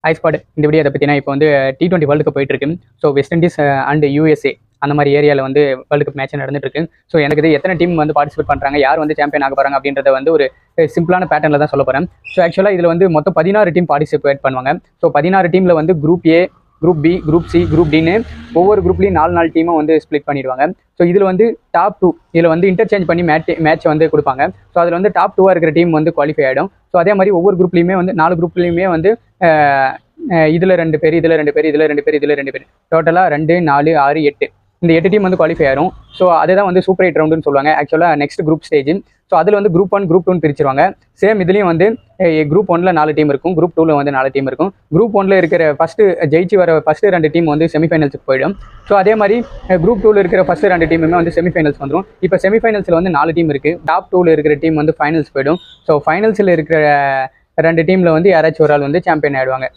Hi spot. இந்த video அதை பற்றினா இப்போ வந்து T20 வேர்ல்டு கப் போயிட்டு இருக்கு. So west Indies and USA அந்த மாதிரி ஏரியாவில் வந்து வேர்ல்டு கப் மேட்ச் நடந்துட்டு இருக்கு. ஸோ எனக்கு இது எத்தனை டீம் வந்து பார்ட்டிசிபேட் பண்ணுறாங்க, யார் வந்து சாம்பியன் ஆக போகிறாங்க அப்படின்றத வந்து ஒரு சிம்பிளான பேட்டர்னில் தான் சொல்ல போகிறேன். ஸோ ஆக்சுவலாக இதில் வந்து மொத்தம் 16 டீம் பார்ட்டிசிபேட் பண்ணுவாங்க. ஸோ 16 டீமில் வந்து group A, group B, group C, group Dன்னு ஒவ்வொரு குரூப்லேயும் 4 டீமும் வந்து ஸ்ப்ளிட் பண்ணிடுவாங்க. ஸோ இதில் வந்து டாப் 2 இதில் வந்து இன்டர்சேஞ்ச் பண்ணி மேட்ச் வந்து கொடுப்பாங்க. ஸோ அதில் வந்து டாப் 2 இருக்கிற டீம் வந்து குவாலிஃபை ஆகிடும். ஸோ அதே மாதிரி ஒவ்வொரு குரூப்லேயுமே வந்து 4 குரூப்லேயுமே வந்து இதில் 2 பேர், இதில் 2 பேர், இதில் 2 பேர், இதில் 2 பேர், டோட்டலாக 2, 4, 6, 8 இந்த 8 டீம் வந்து குவாலிஃபை ஆகும். ஸோ அதுதான் வந்து சூப்பர் 8 ரவுண்டுன்னு சொல்லுவாங்க. ஆக்சுவலாக நெக்ஸ்ட் குரூப் ஸ்டேஜ். ஸோ அதில் வந்து குரூப் 1, குரூப் 2 பிரிச்சிருவாங்க. சேம் இதுலேயும் வந்து குரூப் 1ல் 4 டீம் இருக்கும், குரூப் 2ல் வந்து 4 டீம் இருக்கும். குரூப் 1ல் இருக்கிற ஜெயிச்சு வர ஃபஸ்ட்டு 2 டீம் வந்து செமிஃபைனல்ஸுக்கு போயிடும். ஸோ அதே மாதிரி குரூப் 2ல் இருக்கிற ஃபஸ்ட்டு 2 டீமுமே வந்து செமிஃபைனல்ஸ் வந்துடும். இப்போ செமிஃபைனல்ஸில் வந்து 4 டீம் இருக்குது. டாப் 2ல் இருக்கிற டீம் வந்து ஃபைனல்ஸ் போயிடும். ஸோ ஃபைனல்ஸில் இருக்கிற 2 டீமில் வந்து யாராச்சும் ஒரு ஆள் வந்து சாம்பியன் ஆகிடுவாங்க.